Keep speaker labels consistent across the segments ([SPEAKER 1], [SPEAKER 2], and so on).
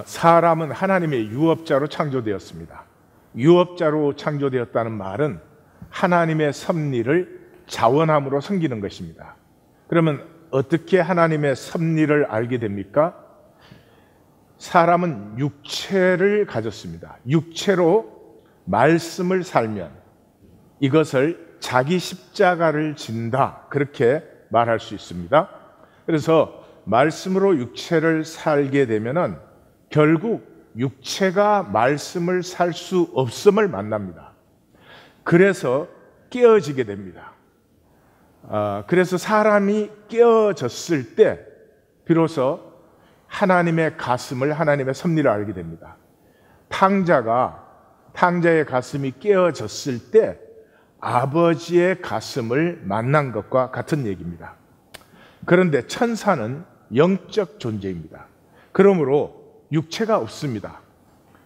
[SPEAKER 1] 사람은 하나님의 유업자로 창조되었습니다. 유업자로 창조되었다는 말은 하나님의 섭리를 자원함으로 섬기는 것입니다. 그러면 어떻게 하나님의 섭리를 알게 됩니까? 사람은 육체를 가졌습니다. 육체로 말씀을 살면 이것을 자기 십자가를 진다, 그렇게 말할 수 있습니다. 그래서 말씀으로 육체를 살게 되면은 결국 육체가 말씀을 살 수 없음을 만납니다. 그래서 깨어지게 됩니다. 그래서 사람이 깨어졌을 때 비로소 하나님의 가슴을, 하나님의 섭리를 알게 됩니다. 탕자의 가슴이 깨어졌을 때 아버지의 가슴을 만난 것과 같은 얘기입니다. 그런데 천사는 영적 존재입니다. 그러므로 육체가 없습니다.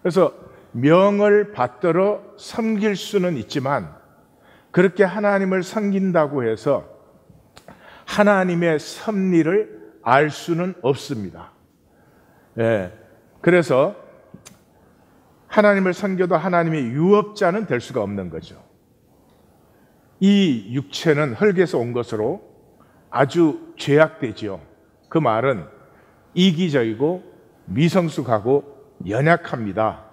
[SPEAKER 1] 그래서 명을 받들어 섬길 수는 있지만 그렇게 하나님을 섬긴다고 해서 하나님의 섭리를 알 수는 없습니다. 그래서 하나님을 섬겨도 하나님의 유업자는 될 수가 없는 거죠. 이 육체는 흙에서 온 것으로 아주 죄악되지요. 그 말은 이기적이고 미성숙하고 연약합니다.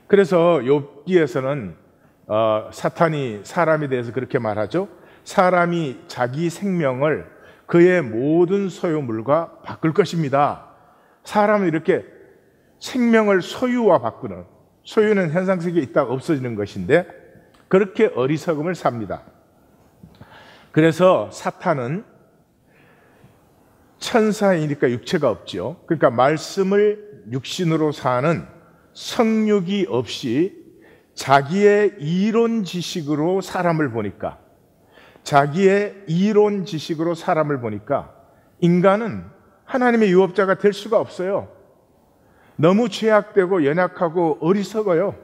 [SPEAKER 1] 그래서 욥기에서는 사탄이 사람에 대해서 그렇게 말하죠. 사람이 자기 생명을 그의 모든 소유물과 바꿀 것입니다. 사람은 이렇게 생명을 소유와 바꾸는, 소유는 현상 세계에 있다가 없어지는 것인데 그렇게 어리석음을 삽니다. 그래서 사탄은 천사이니까 육체가 없죠. 그러니까 말씀을 육신으로 사는 성육이 없이 자기의 이론 지식으로 사람을 보니까, 인간은 하나님의 유업자가 될 수가 없어요. 너무 죄악되고 연약하고 어리석어요.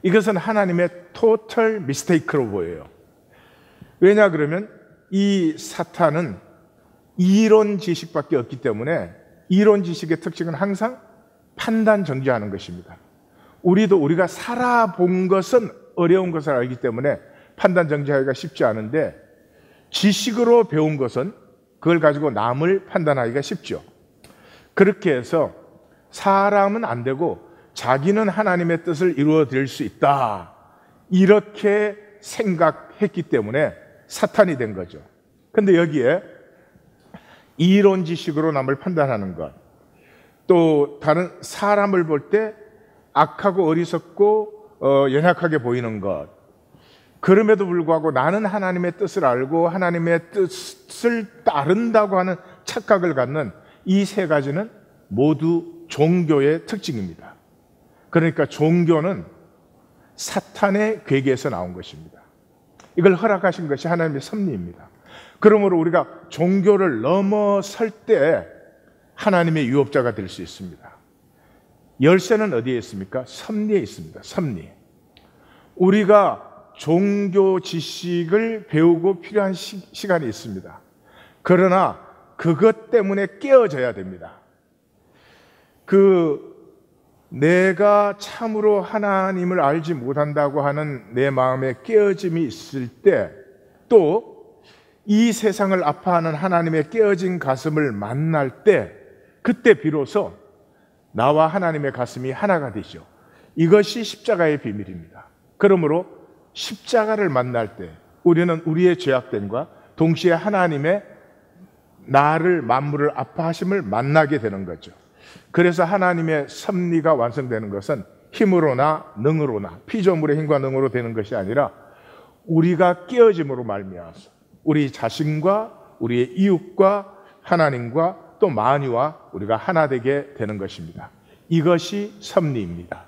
[SPEAKER 1] 이것은 하나님의 토탈 미스테이크로 보여요. 왜냐 그러면 이 사탄은 이론 지식밖에 없기 때문에 이론 지식의 특징은 항상 판단 정죄하는 것입니다. 우리가 살아본 것은 어려운 것을 알기 때문에 판단 정죄하기가 쉽지 않은데 지식으로 배운 것은 그걸 가지고 남을 판단하기가 쉽죠. 그렇게 해서 사람은 안 되고 자기는 하나님의 뜻을 이루어 드릴 수 있다, 이렇게 생각했기 때문에 사탄이 된 거죠. 근데 여기에 이론 지식으로 남을 판단하는 것, 또 다른 사람을 볼 때 악하고 어리석고 연약하게 보이는 것, 그럼에도 불구하고 나는 하나님의 뜻을 알고 하나님의 뜻을 따른다고 하는 착각을 갖는 이 세 가지는 모두 종교의 특징입니다. 그러니까 종교는 사탄의 괴계에서 나온 것입니다. 이걸 허락하신 것이 하나님의 섭리입니다. 그러므로 우리가 종교를 넘어설 때 하나님의 유업자가 될 수 있습니다. 열쇠는 어디에 있습니까? 섭리에 있습니다. 섭리. 우리가 종교 지식을 배우고 필요한 시간이 있습니다. 그러나 그것 때문에 깨어져야 됩니다. 내가 참으로 하나님을 알지 못한다고 하는 내 마음에 깨어짐이 있을 때, 또 이 세상을 아파하는 하나님의 깨어진 가슴을 만날 때, 그때 비로소 나와 하나님의 가슴이 하나가 되죠. 이것이 십자가의 비밀입니다. 그러므로 십자가를 만날 때 우리는 우리의 죄악됨과 동시에 하나님의 나를, 만물을 아파하심을 만나게 되는 거죠. 그래서 하나님의 섭리가 완성되는 것은 힘으로나 능으로나, 피조물의 힘과 능으로 되는 것이 아니라 우리가 깨어짐으로 말미암아서 우리 자신과 우리의 이웃과 하나님과 또 만유와 우리가 하나 되게 되는 것입니다. 이것이 섭리입니다.